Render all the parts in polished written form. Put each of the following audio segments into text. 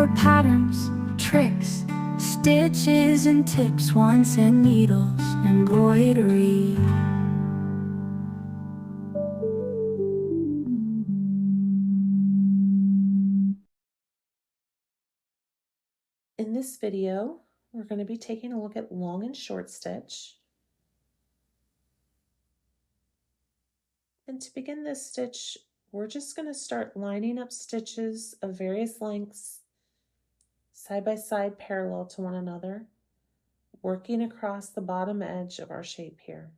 for patterns, tricks, stitches and tips, wands and needles, embroidery. In this video, we're going to be taking a look at long and short stitch. And to begin this stitch, we're just going to start lining up stitches of various lengths, side by side, parallel to one another, working across the bottom edge of our shape here.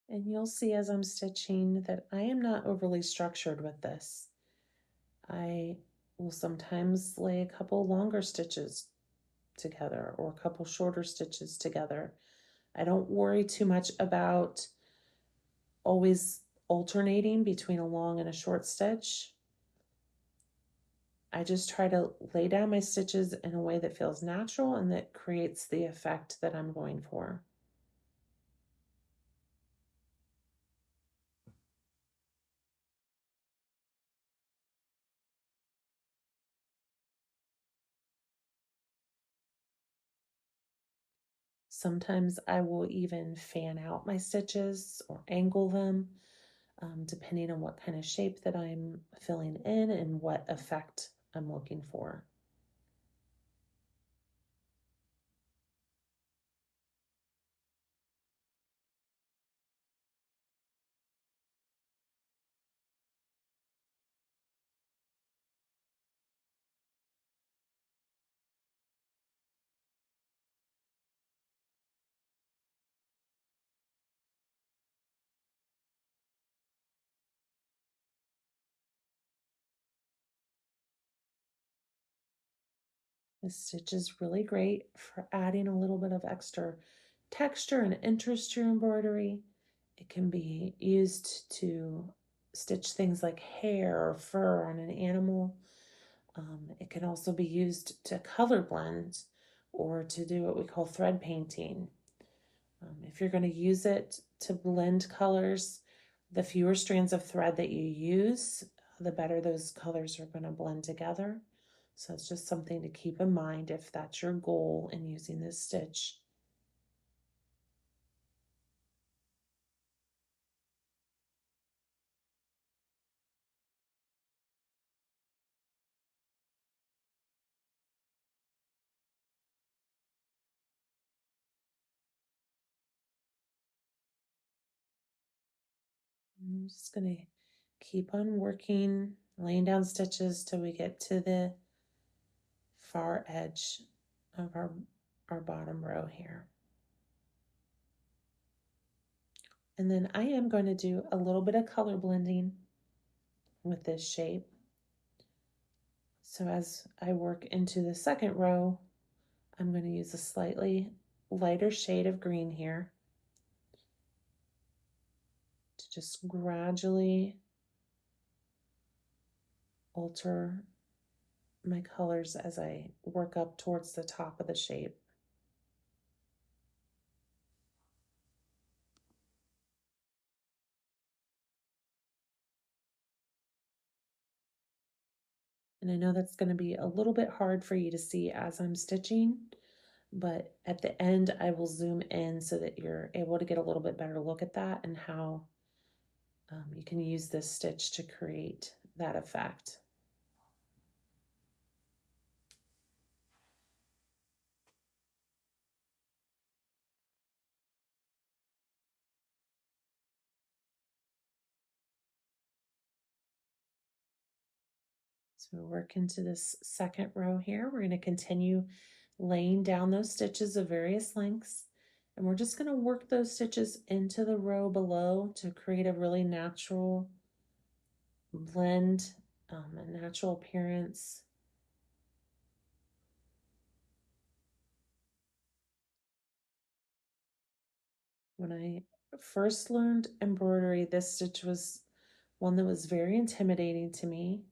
And you'll see as I'm stitching that I am not overly structured with this. I will sometimes lay a couple longer stitches together or a couple shorter stitches together. I don't worry too much about always alternating between a long and a short stitch. I just try to lay down my stitches in a way that feels natural and that creates the effect that I'm going for. Sometimes I will even fan out my stitches or angle them, depending on what kind of shape that I'm filling in and what effect I'm looking for. This stitch is really great for adding a little bit of extra texture and interest to your embroidery. It can be used to stitch things like hair or fur on an animal. It can also be used to color blend or to do what we call thread painting. If you're going to use it to blend colors, the fewer strands of thread that you use, the better those colors are going to blend together. So it's just something to keep in mind if that's your goal in using this stitch. I'm just going to keep on working, laying down stitches till we get to the far edge of our bottom row here. And then I am going to do a little bit of color blending with this shape. So as I work into the second row, I'm going to use a slightly lighter shade of green here to just gradually alter my colors as I work up towards the top of the shape. And I know that's going to be a little bit hard for you to see as I'm stitching, but at the end I will zoom in so that you're able to get a little bit better look at that and how you can use this stitch to create that effect. So we work into this second row here. We're going to continue laying down those stitches of various lengths. And we're just going to work those stitches into the row below to create a really natural blend, a natural appearance. When I first learned embroidery, this stitch was one that was very intimidating to me.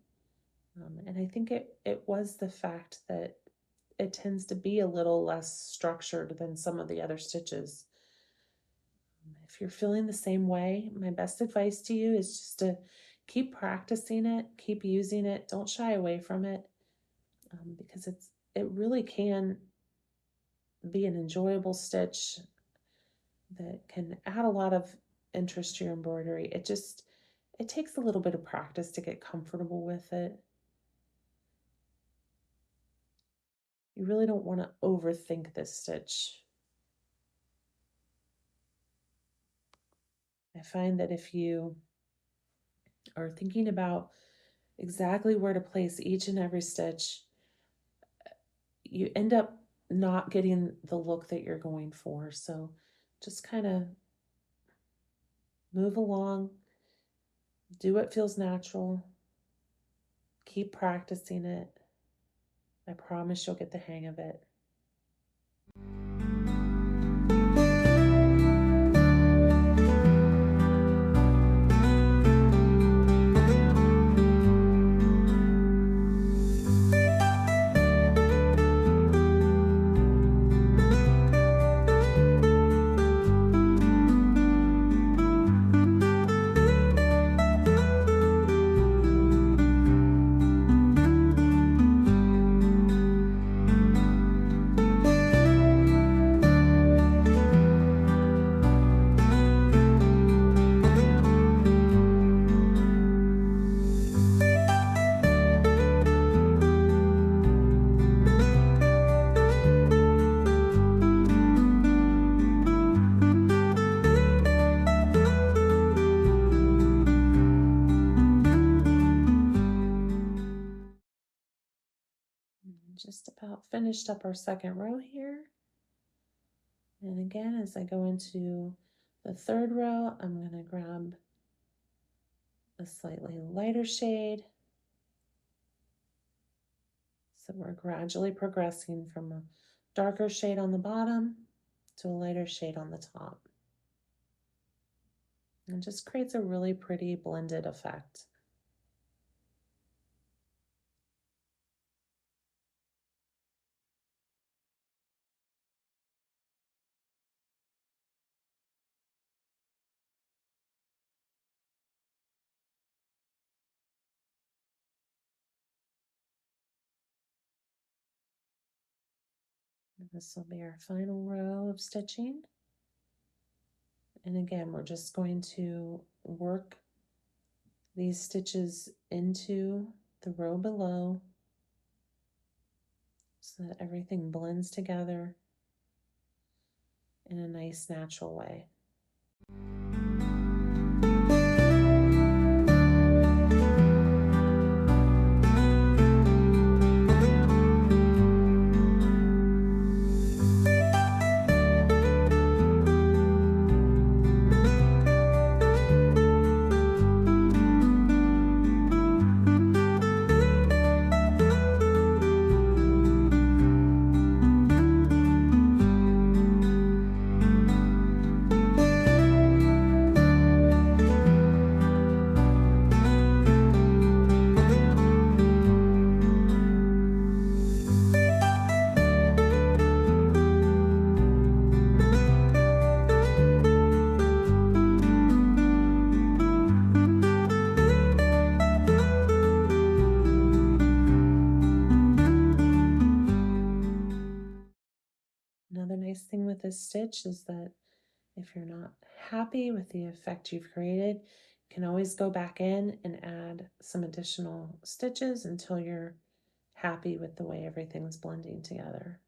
And I think it was the fact that it tends to be a little less structured than some of the other stitches. If you're feeling the same way, my best advice to you is just to keep practicing it, keep using it, don't shy away from it, because it really can be an enjoyable stitch that can add a lot of interest to your embroidery. It takes a little bit of practice to get comfortable with it. You really don't want to overthink this stitch. I find that if you are thinking about exactly where to place each and every stitch, you end up not getting the look that you're going for. So just kind of move along, do what feels natural, keep practicing it. I promise you'll get the hang of it. Just about finished up our second row here. And again, as I go into the third row, I'm going to grab a slightly lighter shade. So we're gradually progressing from a darker shade on the bottom to a lighter shade on the top. And it just creates a really pretty blended effect. And this will be our final row of stitching. And again, we're just going to work these stitches into the row below so that everything blends together in a nice natural way. Another nice thing with this stitch is that if you're not happy with the effect you've created, you can always go back in and add some additional stitches until you're happy with the way everything's blending together.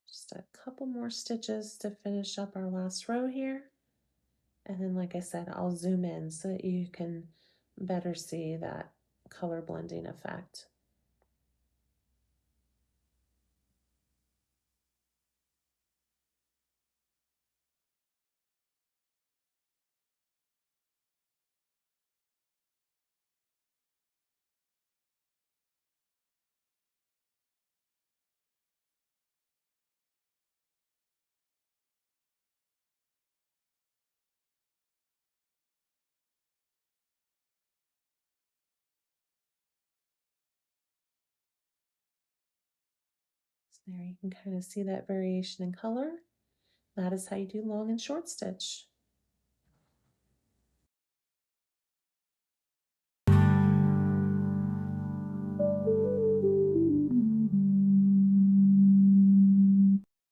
Just a couple more stitches to finish up our last row here. And then, like I said, I'll zoom in so that you can better see that color blending effect. So there you can kind of see that variation in color. That is how you do long and short stitch.